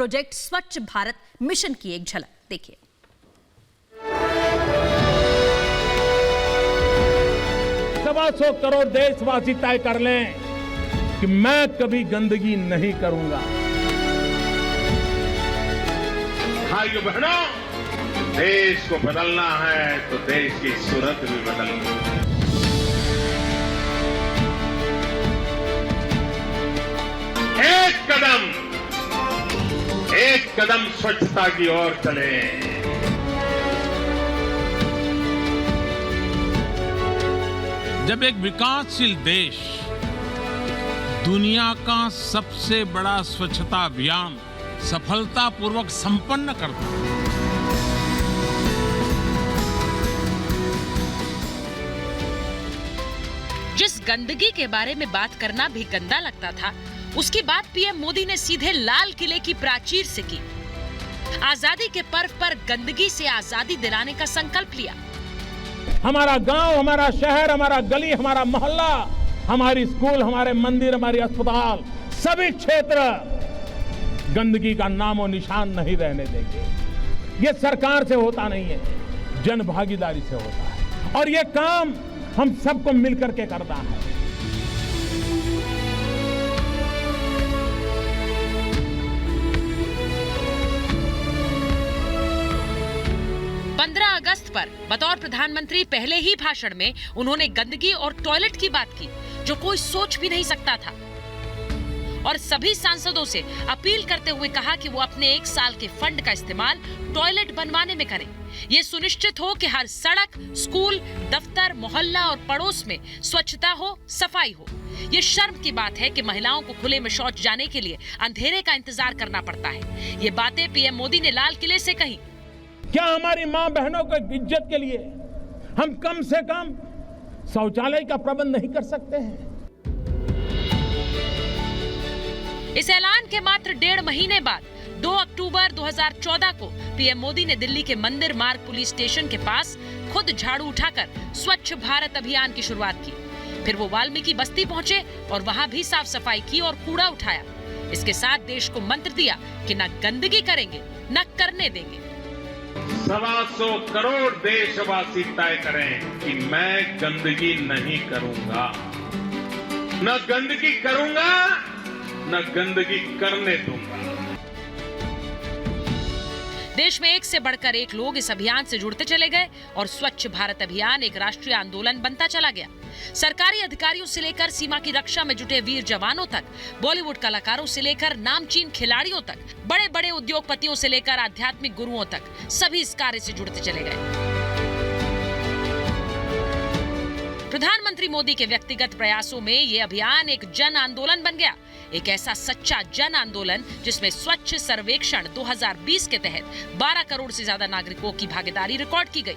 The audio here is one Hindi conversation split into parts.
प्रोजेक्ट स्वच्छ भारत मिशन की एक झलक देखिए। 125 करोड़ देशवासी तय कर लें कि मैं कभी गंदगी नहीं करूंगा। भाइयों बहनों, देश को बदलना है तो देश की सूरत भी बदलनी है। एक कदम स्वच्छता की ओर चलें। जब एक विकासशील देश दुनिया का सबसे बड़ा स्वच्छता अभियान सफलतापूर्वक संपन्न करता है, जिस गंदगी के बारे में बात करना भी गंदा लगता था, उसकी बात पीएम मोदी ने सीधे लाल किले की प्राचीर से की। आजादी के पर्व पर गंदगी से आजादी दिलाने का संकल्प लिया। हमारा गांव, हमारा शहर, हमारा गली, हमारा मोहल्ला, हमारी स्कूल, हमारे मंदिर, हमारे अस्पताल, सभी क्षेत्र गंदगी का नामो निशान नहीं रहने देंगे। ये सरकार से होता नहीं है, जन भागीदारी से होता है और ये काम हम सबको मिलकर के करना है। 15 अगस्त पर बतौर प्रधानमंत्री पहले ही भाषण में उन्होंने गंदगी और टॉयलेट की बात की, जो कोई सोच भी नहीं सकता था, और सभी सांसदों से अपील करते हुए कहा कि वो अपने 1 साल के फंड का इस्तेमाल टॉयलेट बनवाने में करें। ये सुनिश्चित हो कि हर सड़क, स्कूल, दफ्तर, मोहल्ला और पड़ोस में स्वच्छता हो, सफाई हो। ये शर्म की बात है कि महिलाओं को खुले में शौच जाने के लिए अंधेरे का इंतजार करना पड़ता है। ये बातें पीएम मोदी ने लाल किले से कही। क्या हमारी मां बहनों की इज्जत के लिए हम कम से कम शौचालय का प्रबंध नहीं कर सकते हैं? इस ऐलान के मात्र 1.5 महीने बाद 2 अक्टूबर 2014 को पीएम मोदी ने दिल्ली के मंदिर मार्ग पुलिस स्टेशन के पास खुद झाड़ू उठाकर स्वच्छ भारत अभियान की शुरुआत की। फिर वो वाल्मीकि बस्ती पहुंचे और वहां भी साफ सफाई की और कूड़ा उठाया। इसके साथ देश को मंत्र दिया कि न गंदगी करेंगे, न करने देंगे। 125 करोड़ देशवासी तय करें कि मैं गंदगी नहीं करूंगा, न गंदगी करूंगा, न गंदगी करने दूंगा। देश में एक से बढ़कर एक लोग इस अभियान से जुड़ते चले गए और स्वच्छ भारत अभियान एक राष्ट्रीय आंदोलन बनता चला गया। सरकारी अधिकारियों से लेकर सीमा की रक्षा में जुटे वीर जवानों तक, बॉलीवुड कलाकारों से लेकर नामचीन खिलाड़ियों तक, बड़े बड़े उद्योगपतियों से लेकर आध्यात्मिक गुरुओं तक, सभी इस कार्य से जुड़ते चले गए। प्रधानमंत्री मोदी के व्यक्तिगत प्रयासों में ये अभियान एक जन आंदोलन बन गया, एक ऐसा सच्चा जन आंदोलन जिसमें स्वच्छ सर्वेक्षण 2020 के तहत 12 करोड़ से ज्यादा नागरिकों की भागीदारी रिकॉर्ड की गई।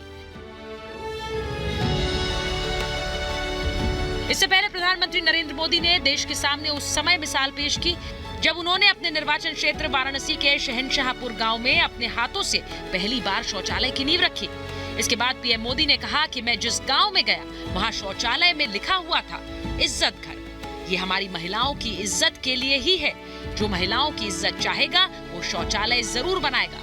इससे पहले प्रधानमंत्री नरेंद्र मोदी ने देश के सामने उस समय मिसाल पेश की जब उन्होंने अपने निर्वाचन क्षेत्र वाराणसी के शहनशाहपुर गांव में अपने हाथों से पहली बार शौचालय की नींव रखी। इसके बाद पीएम मोदी ने कहा कि मैं जिस गांव में गया वहां शौचालय में लिखा हुआ था इज्जत घर। ये हमारी महिलाओं की इज्जत के लिए ही है। जो महिलाओं की इज्जत चाहेगा वो शौचालय जरूर बनाएगा।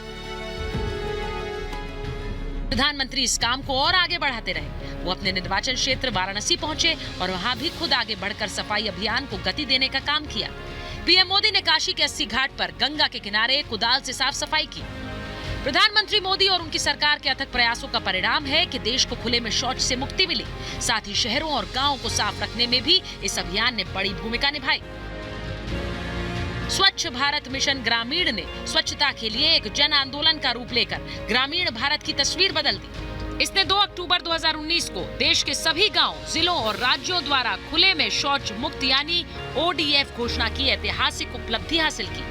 प्रधानमंत्री इस काम को और आगे बढ़ाते रहे। वो अपने निर्वाचन क्षेत्र वाराणसी पहुंचे और वहां भी खुद आगे बढ़कर सफाई अभियान को गति देने का काम किया। पीएम मोदी ने काशी के 80 घाट पर गंगा के किनारे कुदाल से साफ सफाई की। प्रधानमंत्री मोदी और उनकी सरकार के अथक प्रयासों का परिणाम है कि देश को खुले में शौच से मुक्ति मिली। साथ ही शहरों और गांवों को साफ रखने में भी इस अभियान ने बड़ी भूमिका निभाई। स्वच्छ भारत मिशन ग्रामीण ने स्वच्छता के लिए एक जन आंदोलन का रूप लेकर ग्रामीण भारत की तस्वीर बदल दी। इसने 2 अक्टूबर 2019 को देश के सभी गांव, जिलों और राज्यों द्वारा खुले में शौच मुक्त यानी ODF घोषणा की ऐतिहासिक उपलब्धि हासिल की,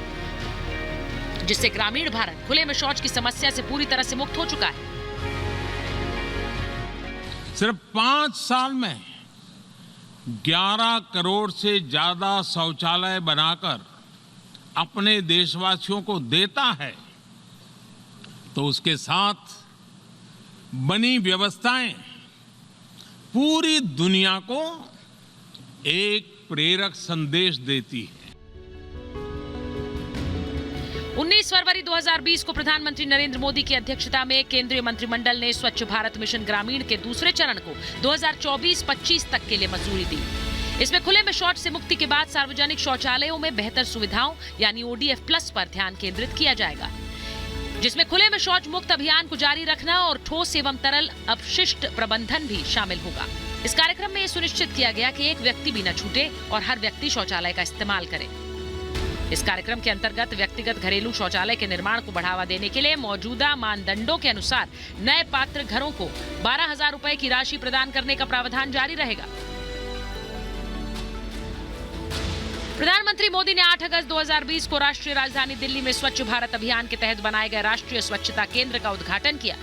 जिससे ग्रामीण भारत खुले में शौच की समस्या से पूरी तरह से मुक्त हो चुका है। सिर्फ 5 साल में 11 करोड़ से ज्यादा शौचालय बनाकर अपने देशवासियों को देता है, तो उसके साथ बनी व्यवस्थाएं पूरी दुनिया को एक प्रेरक संदेश देती है। 19 फरवरी 2020 को प्रधानमंत्री नरेंद्र मोदी की अध्यक्षता में केंद्रीय मंत्रिमंडल ने स्वच्छ भारत मिशन ग्रामीण के दूसरे चरण को 2024-25 तक के लिए मंजूरी दी। इसमें खुले में शौच से मुक्ति के बाद सार्वजनिक शौचालयों में बेहतर सुविधाओं यानी ODF प्लस पर ध्यान केंद्रित किया जाएगा, जिसमें खुले में शौच मुक्त अभियान को जारी रखना और ठोस एवं तरल अपशिष्ट प्रबंधन भी शामिल होगा। इस कार्यक्रम में यह सुनिश्चित किया गया कि एक व्यक्ति भी न छूटे और हर व्यक्ति शौचालय का इस्तेमाल करे। इस कार्यक्रम के अंतर्गत व्यक्तिगत घरेलू शौचालय के निर्माण को बढ़ावा देने के लिए मौजूदा मानदंडों के अनुसार नए पात्र घरों को 12,000 रुपए की राशि प्रदान करने का प्रावधान जारी रहेगा। प्रधानमंत्री मोदी ने 8 अगस्त 2020 को राष्ट्रीय राजधानी दिल्ली में स्वच्छ भारत अभियान के तहत बनाए गए राष्ट्रीय स्वच्छता केंद्र का उद्घाटन किया।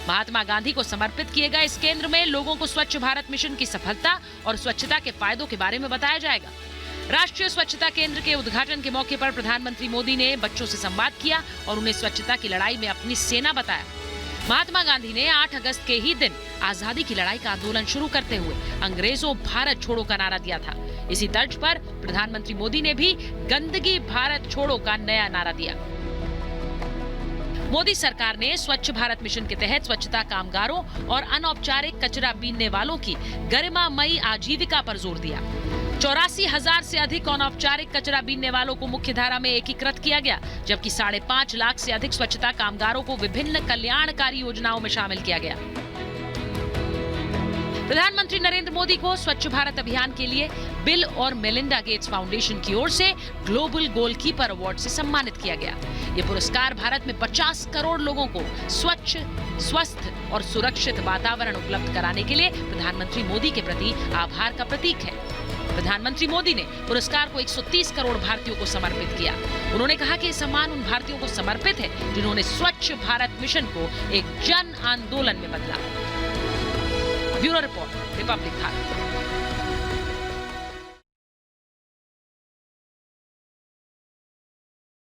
महात्मा गांधी को समर्पित किए गए इस केंद्र में लोगों को स्वच्छ भारत मिशन की सफलता और स्वच्छता के फायदों के बारे में बताया जाएगा। राष्ट्रीय स्वच्छता केंद्र के उद्घाटन के मौके पर प्रधानमंत्री मोदी ने बच्चों से संवाद किया और उन्हें स्वच्छता की लड़ाई में अपनी सेना बताया। महात्मा गांधी ने 8 अगस्त के ही दिन आजादी की लड़ाई का आंदोलन शुरू करते हुए अंग्रेजों भारत छोड़ो का नारा दिया था। इसी तर्ज पर प्रधानमंत्री मोदी ने भी गंदगी भारत छोड़ो का नया नारा दिया। मोदी सरकार ने स्वच्छ भारत मिशन के तहत स्वच्छता कामगारों और अनौपचारिक कचरा बीनने वालों की गरिमामयी आजीविका पर जोर दिया। 84,000 से अधिक अनौपचारिक कचरा बीनने वालों को मुख्य धारा में एकीकृत किया गया, जबकि 5.5 लाख से अधिक स्वच्छता कामगारों को विभिन्न कल्याणकारी योजनाओं में शामिल किया गया। प्रधानमंत्री नरेंद्र मोदी को स्वच्छ भारत अभियान के लिए बिल और मेलिंडा गेट्स फाउंडेशन की ओर से ग्लोबल गोलकीपर अवार्ड से सम्मानित किया गया। ये पुरस्कार भारत में 50 करोड़ लोगों को स्वच्छ, स्वस्थ और सुरक्षित वातावरण उपलब्ध कराने के लिए प्रधानमंत्री मोदी के प्रति आभार का प्रतीक है। प्रधानमंत्री मोदी ने पुरस्कार को 130 करोड़ भारतीयों को समर्पित किया। उन्होंने कहा कि ये सम्मान उन भारतीयों को समर्पित है जिन्होंने स्वच्छ भारत मिशन को एक जन आंदोलन में बदला। Bureau report, Republic Bharat.